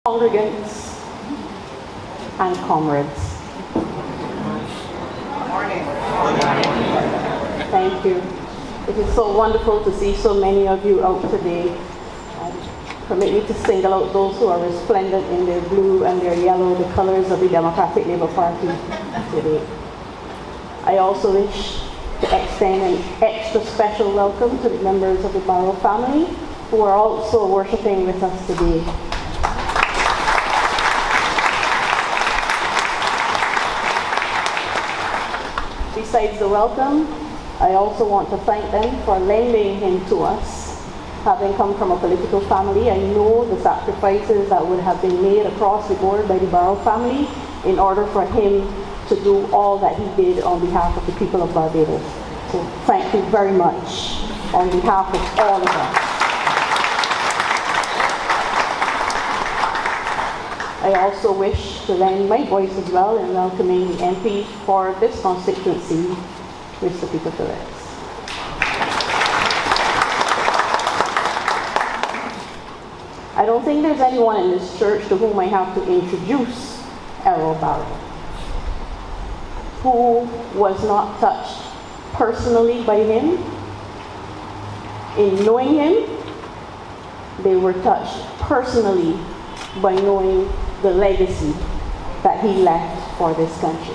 congregants, and comrades. Thank you. It is so wonderful to see so many of you out today. Permit me to single out those who are resplendent in their blue and their yellow, the colors of the Democratic Labour Party today. I also wish to extend an extra special welcome to the members of the BARROW family who are also worshiping with us today. Besides the welcome, I also want to thank them for lending him to us. Having come from a political family, I know the sacrifices that would have been made across the board by the BARROW family in order for him to do all that he did on behalf of the people of Barbados. So thank you very much on behalf of all of us. I also wish to lend my voice as well in welcoming the MP for this constituency, Mr. Peter Phillips. I don't think there's anyone in this church to whom I have to introduce ERROL BARROW, who was not touched personally by him. In knowing him, they were touched personally by knowing the legacy that he left for this country.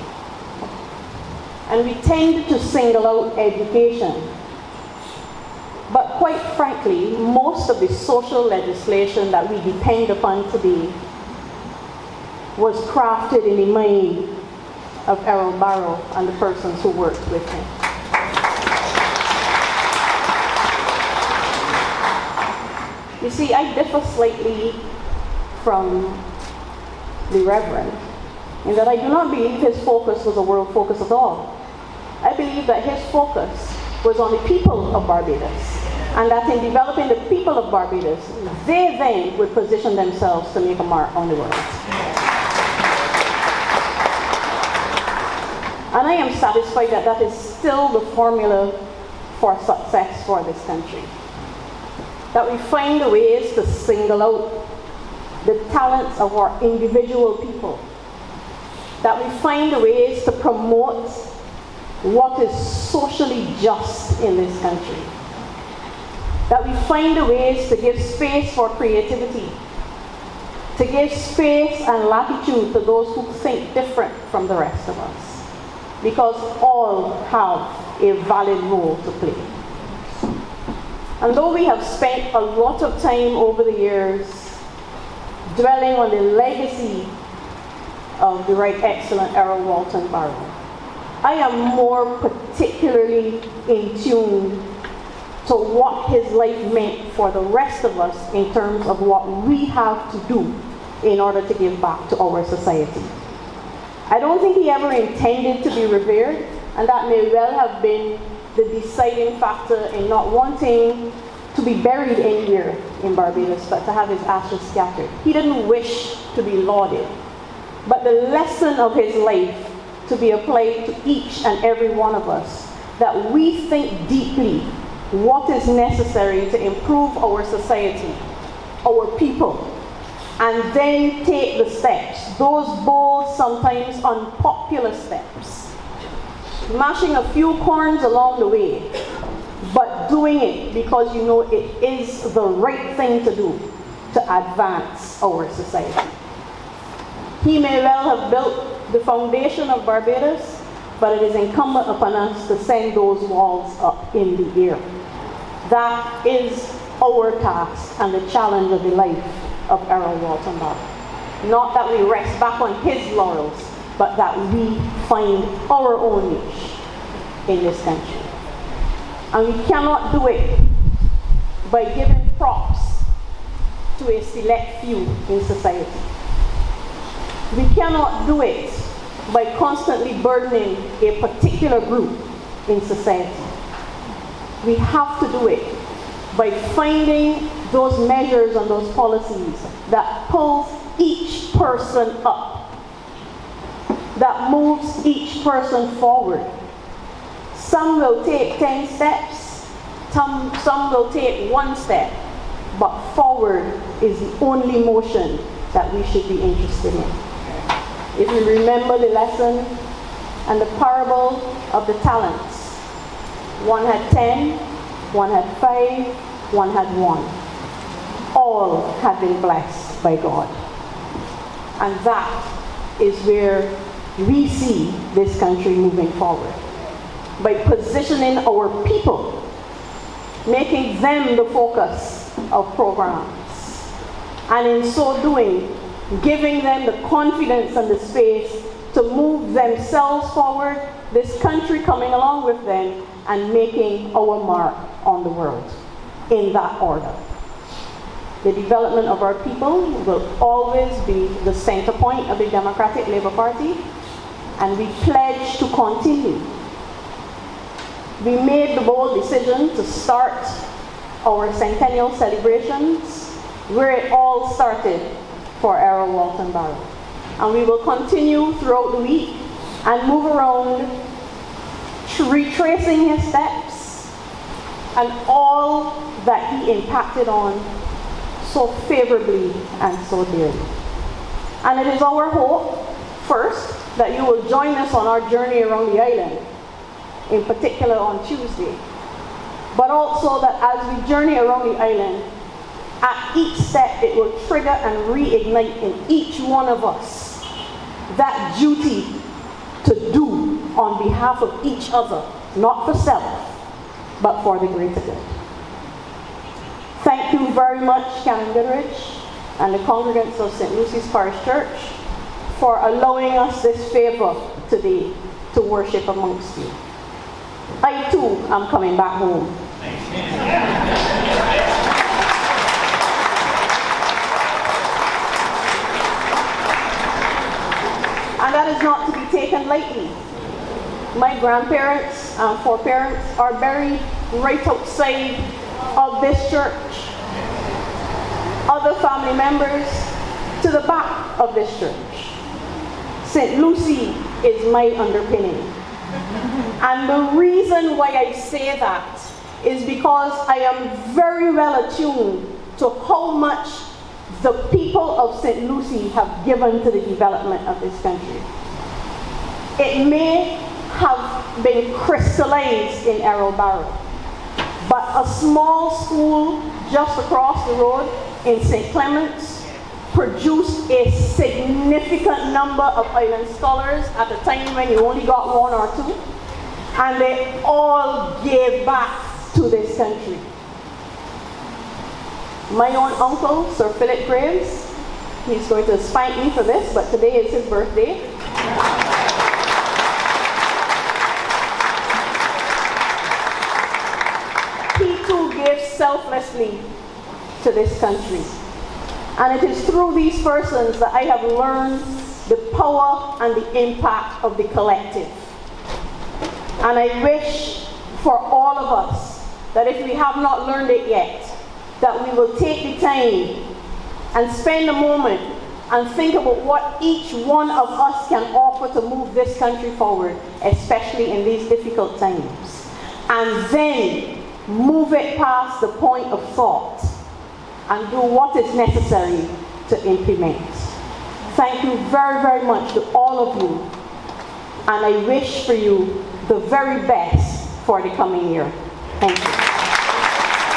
And we tend to single out education. But quite frankly, most of the social legislation that we depend upon today was crafted in the mind of ERROL BARROW and the persons who worked with him. You see, I differ slightly from the Reverend in that I do not believe his focus was a world focus at all. I believe that his focus was on the people of Barbados, and that in developing the people of Barbados, they then would position themselves to make a mark on the world. And I am satisfied that that is still the formula for success for this country. That we find ways to single out the talents of our individual people. That we find ways to promote what is socially just in this country. That we find ways to give space for creativity, to give space and latitude to those who think different from the rest of us, because all have a valid role to play. And though we have spent a lot of time over the years dwelling on the legacy of the Right Excellent Errol Walton Barrow, I am more particularly in tune to what his life meant for the rest of us in terms of what we have to do in order to give back to our society. I don't think he ever intended to be revered, and that may well have been the deciding factor in not wanting to be buried anywhere in Barbados, but to have his ashes scattered. He didn't wish to be lauded, but the lesson of his life to be applied to each and every one of us, that we think deeply what is necessary to improve our society, our people, and then take the steps, those bold, sometimes unpopular steps, mashing a few corns along the way, but doing it because you know it is the right thing to do to advance our society. He may well have built the foundation of Barbados, but it is incumbent upon us to send those walls up in the air. That is our task and the challenge of the life of Errol Walton Barrow. Not that we rest back on his laurels, but that we find our own niche in this country. And we cannot do it by giving props to a select few in society. We cannot do it by constantly burdening a particular group in society. We have to do it by finding those measures and those policies that pulls each person up, that moves each person forward. Some will take 10 steps, some will take 1 step, but forward is the only motion that we should be interested in. If you remember the lesson and the parable of the talents, one had 10, one had 5, one had 1. All had been blessed by God. And that is where we see this country moving forward. By positioning our people, making them the focus of programs, and in so doing, giving them the confidence and the space to move themselves forward, this country coming along with them, and making our mark on the world, in that order. The development of our people will always be the center point of the Democratic Labour Party, and we pledge to continue. We made the bold decision to start our centennial celebrations where it all started for ERROL Walton Barrow. And we will continue throughout the week and move around retracing his steps and all that he impacted on so favorably and so dearly. And it is our hope, first, that you will join us on our journey around the island, in particular on Tuesday, but also that as we journey around the island, at each step it will trigger and reignite in each one of us that duty to do on behalf of each other, not for self, but for the greater good. Thank you very much, Canon Goodrich and the congregants of St.Lucy's Parish Church for allowing us this favor today to worship amongst you. I too am coming back home. And that is not to be taken lightly. My grandparents and foreparents are buried right outside of this church. Other family members to the back of this church. St.Lucy is my underpinning. And the reason why I say that is because I am very well attuned to how much the people of St.Lucy have given to the development of this country. It may have been crystallized in ERROL, but a small school just across the road in St. Clement's produced a significant number of island scholars at a time when you only got 1 or 2, and they all gave back to this country. My own uncle, Sir Philip Graves, he's going to spank me for this, but today is his birthday. He too gave selflessly to this country. And it is through these persons that I have learned the power and the impact of the collective. And I wish for all of us that if we have not learned it yet, that we will take the time and spend a moment and think about what each one of us can offer to move this country forward, especially in these difficult times. And then move it past the point of thought and do what is necessary to implement. Thank you very, very much to all of you. And I wish for you the very best for the coming year. Thank you.